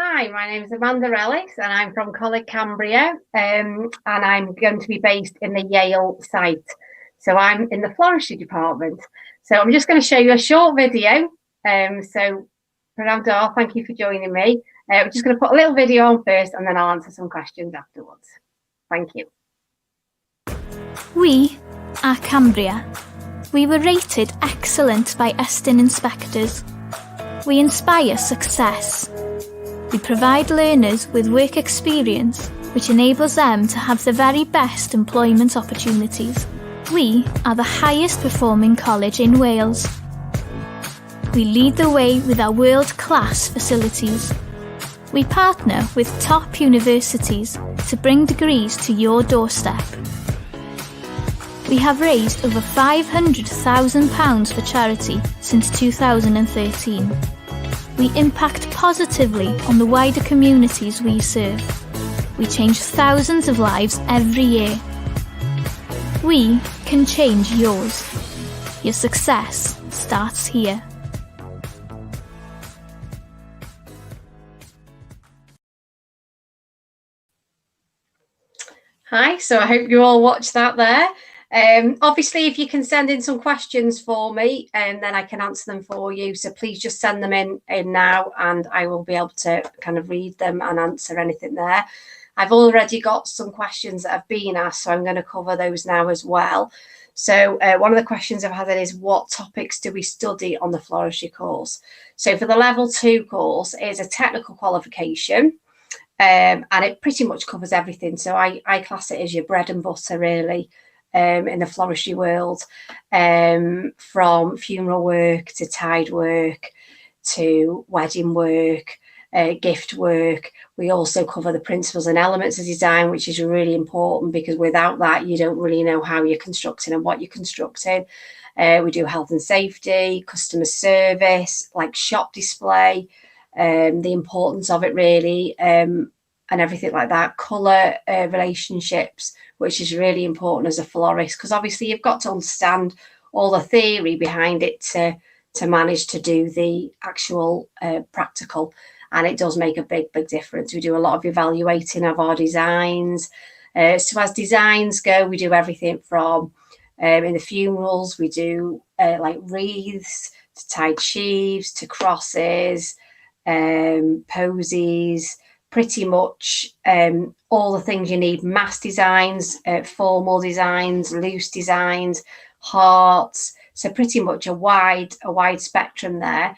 Hi, my name is Amanda Ellis and I'm from Coleg Cambria and I'm going to be based in the Yale site. So I'm in the Floristry department. So I'm just going to show you a short video. So Pranavdar, thank you for joining me. We're just going to put a little video on first and then I'll answer some questions afterwards. Thank you. We are Cambria. We were rated excellent by Estin inspectors. We inspire success. We provide learners with work experience which enables them to have the very best employment opportunities. We are the highest performing college in Wales. We lead the way with our world-class facilities. We partner with top universities to bring degrees to your doorstep. We have raised over £500,000 for charity since 2013. We impact positively on the wider communities we serve. We change thousands of lives every year. We can change yours. Your success starts here. Hi, so I hope you all watched that there. Obviously, if you can send in some questions for me, and then I can answer them for you. So please just send them in now, and I will be able to kind of read them and answer anything there. I've already got some questions that have been asked, so I'm going to cover those now as well. So one of the questions I've had is, what topics do we study on the Floristry course? So for the level 2 course, it's a technical qualification. And it pretty much covers everything. So I class it as your bread and butter, really, in the floristry world, from funeral work to tide work to wedding work, gift work. We also cover the principles and elements of design, which is really important because without that, you don't really know how you're constructing and what you're constructing. We do health and safety, customer service, like shop display, the importance of it really, and everything like that. Colour relationships, which is really important as a florist, because obviously you've got to understand all the theory behind it to manage to do the actual practical, and it does make a big difference. We do a lot of evaluating of our designs. So as designs go, we do everything from in the funerals, we do like wreaths to tied sheaves to crosses, posies, pretty much all the things you need, mass designs, formal designs, loose designs, hearts. So pretty much a wide spectrum there.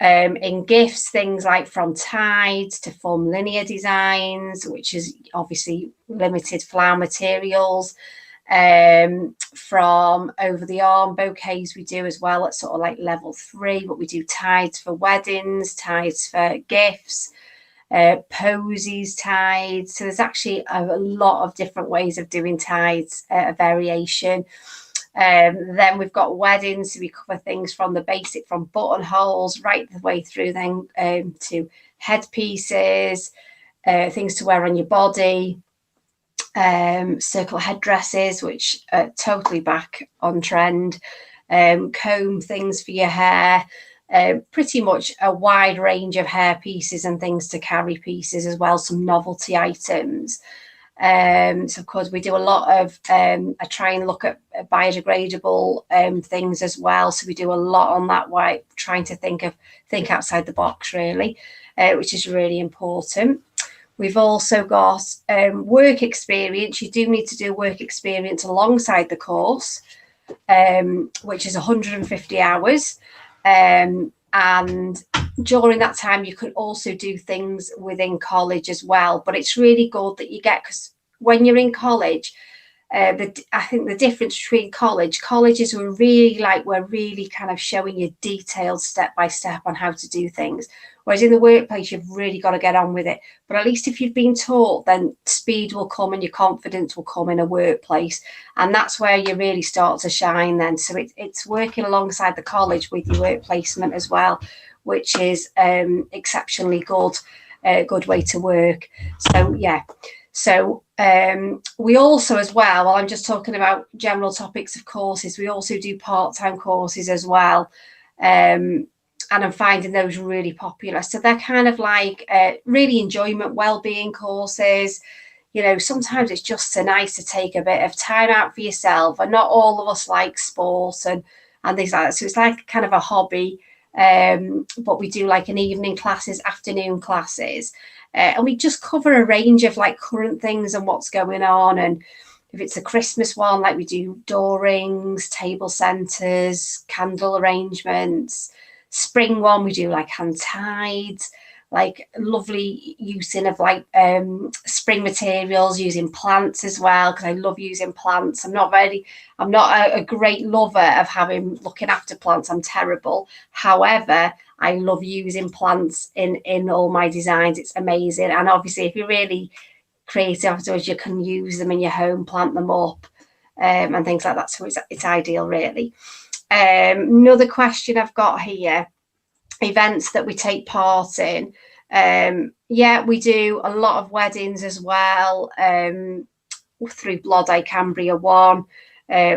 In gifts, things like from tides to form linear designs, which is obviously limited flower materials, from over the arm bouquets we do as well at sort of like level 3, but we do tides for weddings, tides for gifts, posies, tides. So there's actually a lot of different ways of doing tides, a variation. Then we've got weddings, so we cover things from the basic, from buttonholes right the way through then to headpieces, things to wear on your body, circle headdresses, which are totally back on trend, comb things for your hair, pretty much a wide range of hair pieces and things to carry pieces as well, some novelty items. So of course we do a lot of I try and look at biodegradable things as well, so we do a lot on that way, trying to think outside the box really, which is really important. We've also got work experience. You do need to do work experience alongside the course, which is 150 hours. And during that time, you can also do things within college as well. But it's really good that you get, because when you're in college, I think the difference between colleges we're really kind of showing you detailed step by step on how to do things. Whereas in the workplace, you've really got to get on with it. But at least if you've been taught, then speed will come and your confidence will come in a workplace. And that's where you really start to shine then. So it's working alongside the college with your work placement as well, which is exceptionally good way to work. So, yeah. So we also as well, while I'm just talking about general topics of courses, we also do part-time courses as well. I'm finding those really popular. So they're kind of like really enjoyment, well-being courses. You know, sometimes it's just so nice to take a bit of time out for yourself, and not all of us like sport and things like that. So it's like kind of a hobby. But we do like an evening classes, afternoon classes, and we just cover a range of like current things and what's going on. And if it's a Christmas one, like we do door rings, table centers, candle arrangements. Spring one, we do like hand tides, like lovely using of like spring materials, using plants as well, because I love using plants. I'm not a great lover of looking after plants. I'm terrible. However, I love using plants in all my designs. It's amazing. And obviously, if you're really creative afterwards, you can use them in your home, plant them up, and things like that. So it's ideal, really. Another question I've got here: events that we take part in. Yeah, we do a lot of weddings as well, through Blodau Cambria One,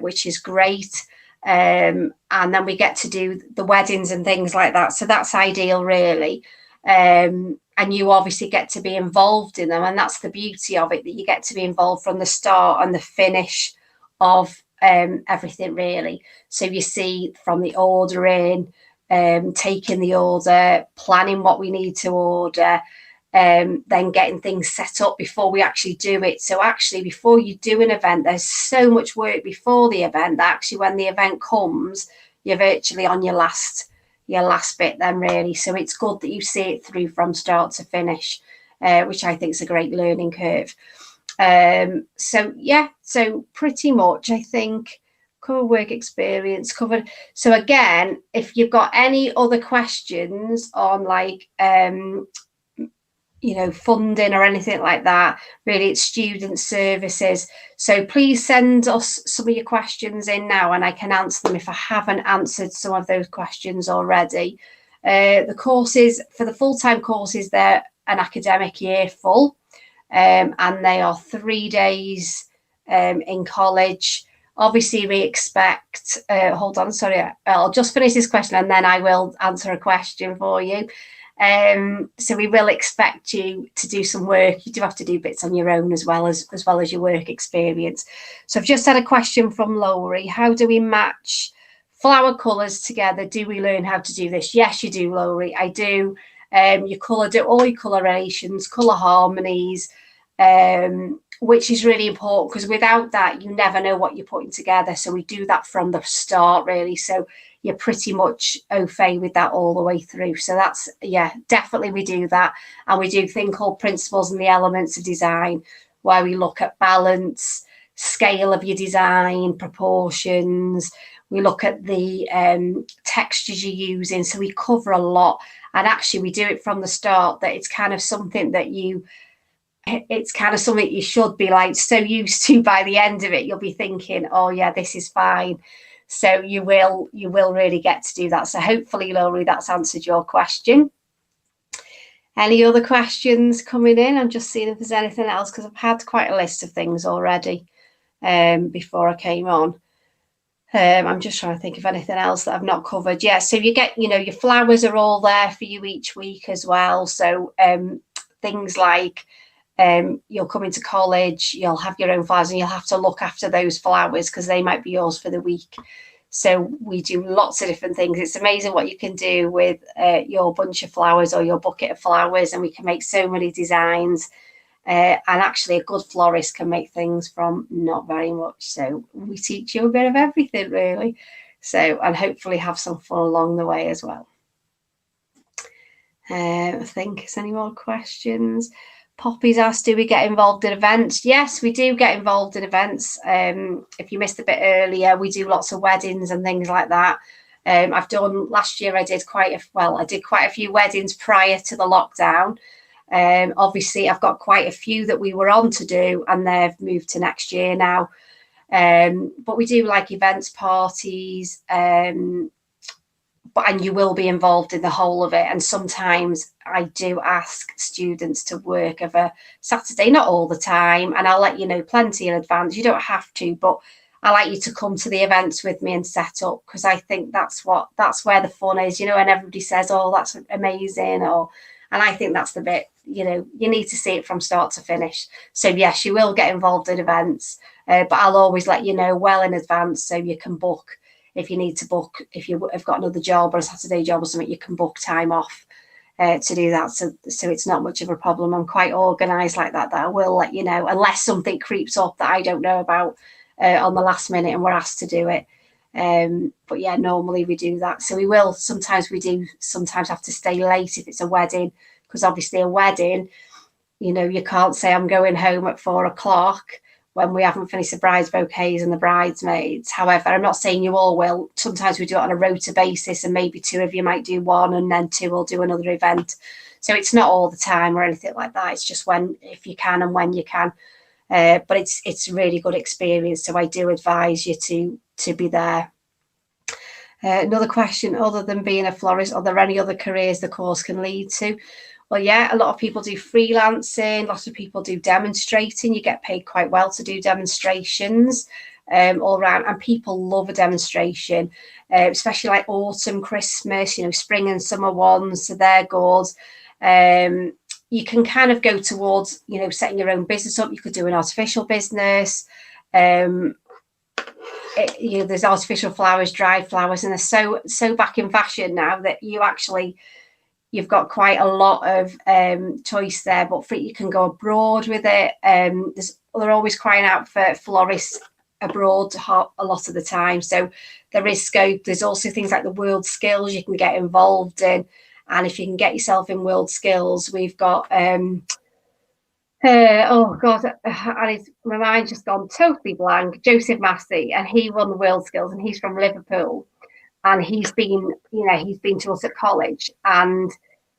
which is great. And then we get to do the weddings and things like that. So that's ideal, really. And you obviously get to be involved in them. And that's the beauty of it, that you get to be involved from the start and the finish of everything, really. So you see from the ordering, taking the order, planning what we need to order, then getting things set up before we actually do it. So actually, before you do an event, there's so much work before the event that actually when the event comes, you're virtually on your last bit then, really. So it's good that you see it through from start to finish, which I think is a great learning curve. So yeah, so pretty much I think cover work experience covered. So again, if you've got any other questions on like funding or anything like that, really it's student services. So please send us some of your questions in now, and I can answer them if I haven't answered some of those questions already. The courses, for the full-time courses, they're an academic year full, and they are 3 days in college. Obviously, we expect, hold on, sorry, I'll just finish this question and then I will answer a question for you. So we will expect you to do some work. You do have to do bits on your own as well as your work experience. So I've just had a question from Lowry. How do we match flower colours together? Do we learn how to do this? Yes, you do, Lowry. I do. You do all your colorations, colour harmonies, which is really important, because without that, you never know what you're putting together. So we do that from the start, really. So you're pretty much au fait with that all the way through. So that's, yeah, definitely we do that. And we do a thing called Principles and the Elements of Design, where we look at balance, scale of your design, proportions. We look at the textures you're using. So we cover a lot. And actually, we do it from the start, that it's kind of something that you should be like so used to. By the end of it, you'll be thinking, oh yeah, this is fine. So you will really get to do that. So hopefully, Laurie, that's answered your question. Any other questions coming in? I'm just seeing if there's anything else, because I've had quite a list of things already before I came on. I'm just trying to think of anything else that I've not covered. Yeah, so you get, your flowers are all there for you each week as well. So things like you'll come into college, you'll have your own flowers, and you'll have to look after those flowers because they might be yours for the week. So we do lots of different things. It's amazing what you can do with your bunch of flowers or your bucket of flowers, and we can make so many designs. And actually, a good florist can make things from not very much. So we teach you a bit of everything, really. So, and hopefully have some fun along the way as well. I think, is any more questions? Poppy's asked, do we get involved in events? Yes, we do get involved in events. If you missed a bit earlier, we do lots of weddings and things like that. I've done, last year I did quite a few weddings prior to the lockdown. Obviously, I've got quite a few that we were on to do, and they've moved to next year now. But we do like events, parties, and you will be involved in the whole of it. And sometimes I do ask students to work of a Saturday, not all the time, and I'll let you know plenty in advance. You don't have to, but I like you to come to the events with me and set up, because I think that's where the fun is, you know, and everybody says, oh, that's amazing, and I think that's the bit, you know, you need to see it from start to finish. So yes, you will get involved in events, but I'll always let you know well in advance, so you can book if you need to book. If you have got another job or a Saturday job or something, you can book time off to do that. So it's not much of a problem. I'm quite organised like that I will let you know, unless something creeps up that I don't know about on the last minute and we're asked to do it. But yeah, normally we do that. So we will, sometimes have to stay late if it's a wedding, because obviously a wedding, you know, you can't say I'm going home at 4 o'clock when we haven't finished the bride's bouquets and the bridesmaids. However, I'm not saying you all will. Sometimes we do it on a rota basis, and maybe 2 of you might do one and then 2 will do another event. So it's not all the time or anything like that. It's just when, if you can and when you can. But it's a really good experience. So I do advise you to be there. Another question, other than being a florist, are there any other careers the course can lead to? Well, yeah, a lot of people do freelancing, lots of people do demonstrating. You get paid quite well to do demonstrations all around, and people love a demonstration, especially like autumn, Christmas, you know, spring and summer ones, so they're good. You can kind of go towards, you know, setting your own business up. You could do an artificial business. You know, there's artificial flowers, dried flowers, and they're so back in fashion now that you've got quite a lot of choice there. But you can go abroad with it. They're always crying out for florists abroad a lot of the time, so there is scope. There's also things like the world skills you can get involved in, and if you can get yourself in world skills, we've got oh god, and my mind's just gone totally blank. Joseph Massey, and he won the world skills, and he's from Liverpool, and he's been to us at college, and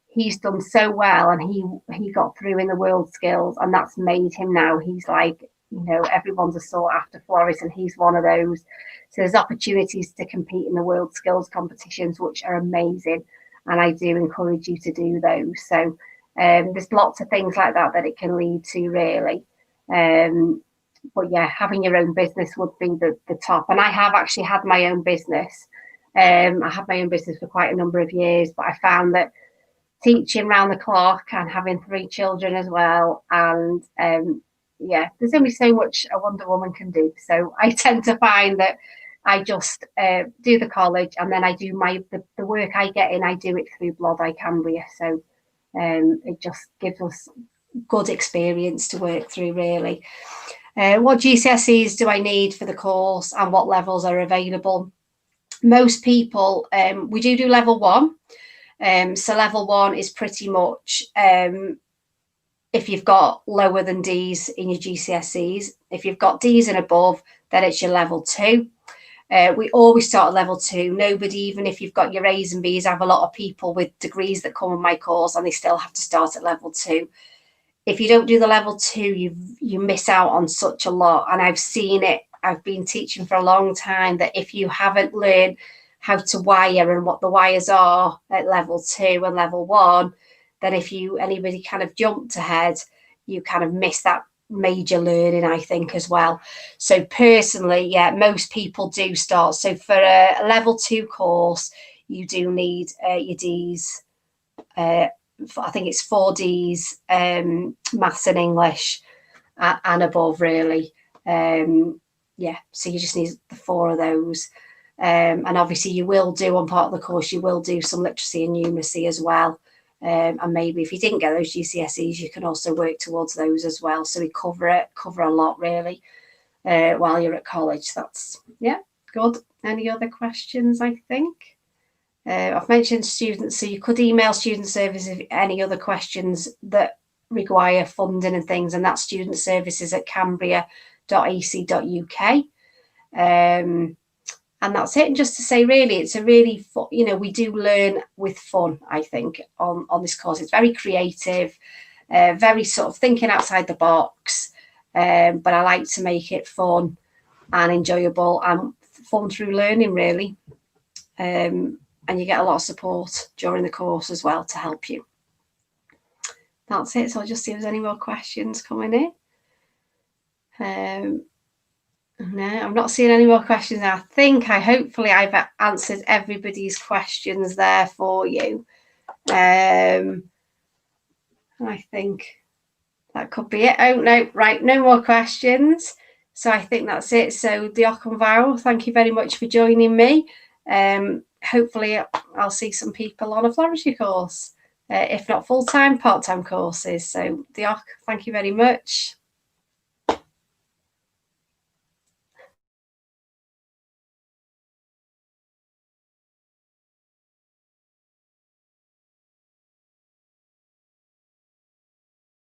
he's done so well, and he got through in the world skills, and that's made him now, he's like, you know, everyone's a sought after florist, and he's one of those. So there's opportunities to compete in the world skills competitions, which are amazing, and I do encourage you to do those. So there's lots of things like that it can lead to, really. But yeah, having your own business would be the top. And I have actually had my own business. I had my own business for quite a number of years, but I found that teaching round the clock and having 3 children as well, and yeah, there's only so much a Wonder Woman can do. So I tend to find that I just do the college, and then I do the work I get in, I do it through Blood Cambria. So it just gives us good experience to work through, really. What GCSEs do I need for the course, and what levels are available? Most people, we do level 1. So level 1 is pretty much if you've got lower than D's in your GCSEs. If you've got D's and above, then it's your level 2. We always start at level 2. Nobody, even if you've got your A's and B's, I have a lot of people with degrees that come on my course and they still have to start at level 2. If you don't do the level 2, you miss out on such a lot. And I've seen it. I've been teaching for a long time, that if you haven't learned how to wire and what the wires are at level 2 and level 1, then if anybody kind of jumped ahead, you kind of miss that major learning, I think, as well. So personally, yeah, most people do start. So for a level 2 course, you do need your D's. I think it's 4 D's, maths and English, and above, really. Yeah, so you just need the 4 of those. And obviously you will do, on part of the course, you will do some literacy and numeracy as well. And maybe if you didn't get those GCSEs, you can also work towards those as well. So we cover a lot, really, while you're at college. That's, yeah, good. Any other questions, I think? I've mentioned students, so you could email student services if any other questions that require funding and things, and that's studentservices@cambria.ac.uk. And that's it. And just to say, really, it's a really fun, we do learn with fun, I think, on this course. It's very creative, very sort of thinking outside the box, but I like to make it fun and enjoyable and fun through learning, really. And you get a lot of support during the course as well to help you. That's it. So I'll just see if there's any more questions coming in. No, I'm not seeing any more questions. Hopefully I've answered everybody's questions there for you. I think that could be it. Oh, no, right, no more questions. So I think that's it. So Diolch yn fawr, thank you very much for joining me. Hopefully I'll see some people on a floristry course, if not full-time, part-time courses. So Diolch, thank you very much.